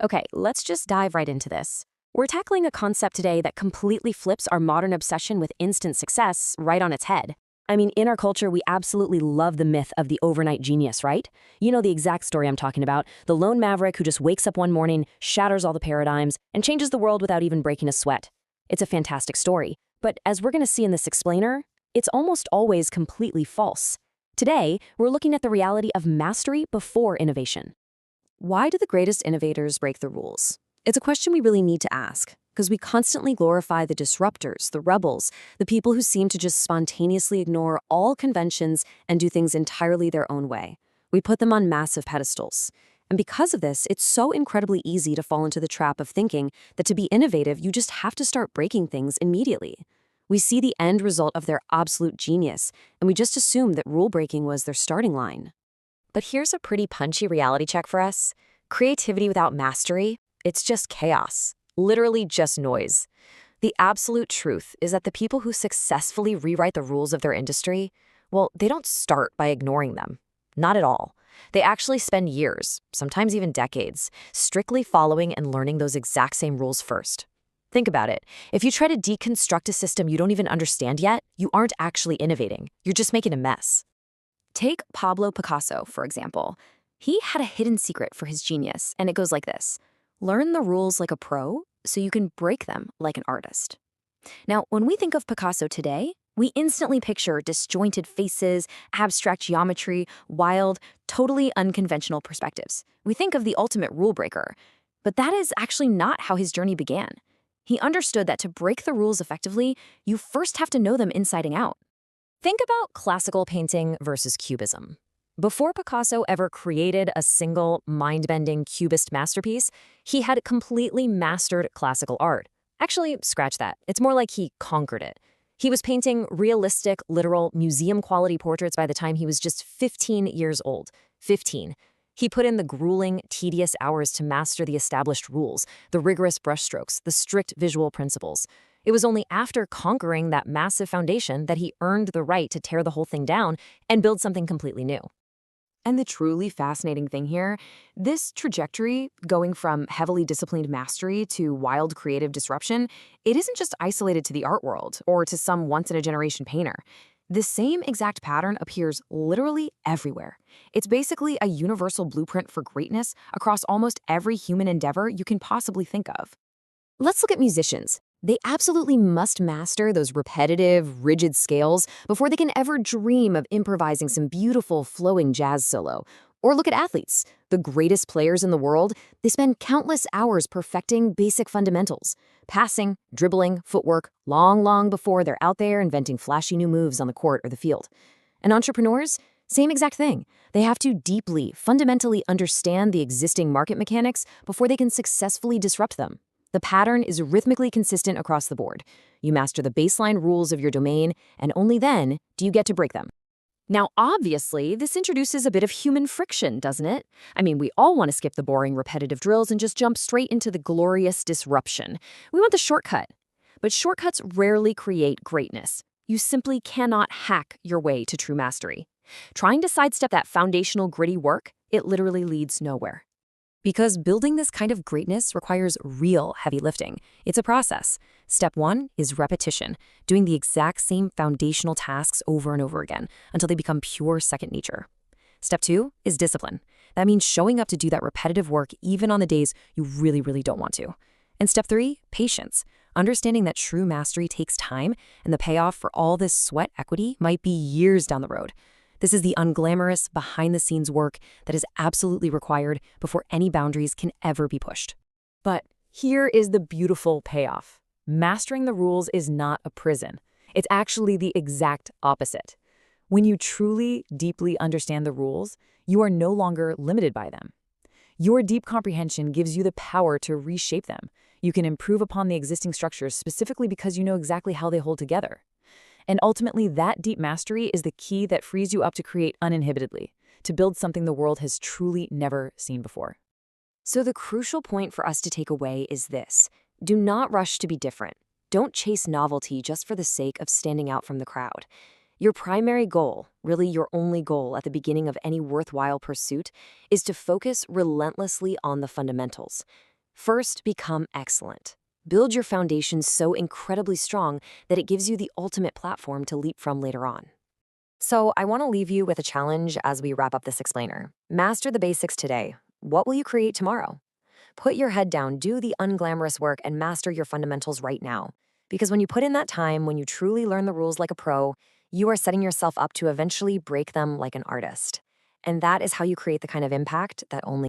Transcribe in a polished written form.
Okay, let's just dive right into this. We're tackling a concept today that completely flips our modern obsession with instant success right on its head. I mean, in our culture, we absolutely love the myth of the overnight genius, right? You know the exact story I'm talking about, the lone maverick who just wakes up one morning, shatters all the paradigms, and changes the world without even breaking a sweat. It's a fantastic story, but as we're going to see in this explainer, it's almost always completely false. Today, we're looking at the reality of mastery before innovation. Why do the greatest innovators break the rules? It's a question we really need to ask, because we constantly glorify the disruptors, the rebels, the people who seem to just spontaneously ignore all conventions and do things entirely their own way. We put them on massive pedestals. And because of this, it's so incredibly easy to fall into the trap of thinking that to be innovative, you just have to start breaking things immediately. We see the end result of their absolute genius, and we just assume that rule breaking was their starting line. But here's a pretty punchy reality check for us. Creativity without mastery, it's just chaos, literally just noise. The absolute truth is that the people who successfully rewrite the rules of their industry, well, they don't start by ignoring them. Not at all. They actually spend years, sometimes even decades, strictly following and learning those exact same rules first. Think about it. If you try to deconstruct a system you don't even understand yet, you aren't actually innovating. You're just making a mess. Take Pablo Picasso, for example. He had a hidden secret for his genius, and it goes like this. Learn the rules like a pro so you can break them like an artist. Now, when we think of Picasso today, we instantly picture disjointed faces, abstract geometry, wild, totally unconventional perspectives. We think of the ultimate rule breaker. But that is actually not how his journey began. He understood that to break the rules effectively, you first have to know them inside and out. Think about classical painting versus cubism. Before Picasso ever created a single mind-bending cubist masterpiece, he had completely mastered classical art. Actually, scratch that. It's more like he conquered it. He was painting realistic, literal, museum-quality portraits by the time he was just 15 years old. 15. He put in the grueling, tedious hours to master the established rules, the rigorous brushstrokes, the strict visual principles. It was only after conquering that massive foundation that he earned the right to tear the whole thing down and build something completely new. And the truly fascinating thing here, this trajectory, going from heavily disciplined mastery to wild creative disruption, it isn't just isolated to the art world or to some once-in-a-generation painter. This same exact pattern appears literally everywhere. It's basically a universal blueprint for greatness across almost every human endeavor you can possibly think of. Let's look at musicians. They absolutely must master those repetitive, rigid scales before they can ever dream of improvising some beautiful, flowing jazz solo. Or look at athletes. The greatest players in the world, they spend countless hours perfecting basic fundamentals. Passing, dribbling, footwork, long before they're out there inventing flashy new moves on the court or the field. And entrepreneurs? Same exact thing. They have to deeply, fundamentally understand the existing market mechanics before they can successfully disrupt them. The pattern is rhythmically consistent across the board. You master the baseline rules of your domain, and only then do you get to break them. Now, obviously, this introduces a bit of human friction, doesn't it? I mean, we all want to skip the boring, repetitive drills and just jump straight into the glorious disruption. We want the shortcut. But shortcuts rarely create greatness. You simply cannot hack your way to true mastery. Trying to sidestep that foundational, gritty work, it literally leads nowhere. Because building this kind of greatness requires real heavy lifting. It's a process. Step 1 is repetition, doing the exact same foundational tasks over and over again until they become pure second nature. Step 2 is discipline. That means showing up to do that repetitive work even on the days you really don't want to. And step 3, patience. Understanding that true mastery takes time and the payoff for all this sweat equity might be years down the road. This is the unglamorous, behind-the-scenes work that is absolutely required before any boundaries can ever be pushed. But here is the beautiful payoff. Mastering the rules is not a prison. It's actually the exact opposite. When you truly, deeply understand the rules, you are no longer limited by them. Your deep comprehension gives you the power to reshape them. You can improve upon the existing structures specifically because you know exactly how they hold together. And ultimately, that deep mastery is the key that frees you up to create uninhibitedly, to build something the world has truly never seen before. So the crucial point for us to take away is this. Do not rush to be different. Don't chase novelty just for the sake of standing out from the crowd. Your primary goal, really your only goal at the beginning of any worthwhile pursuit, is to focus relentlessly on the fundamentals. First, become excellent. Build your foundation so incredibly strong that it gives you the ultimate platform to leap from later on. So, I want to leave you with a challenge as we wrap up this explainer. Master the basics today. What will you create tomorrow? Put your head down, do the unglamorous work, and master your fundamentals right now. Because when you put in that time, when you truly learn the rules like a pro, you are setting yourself up to eventually break them like an artist. And that is how you create the kind of impact that only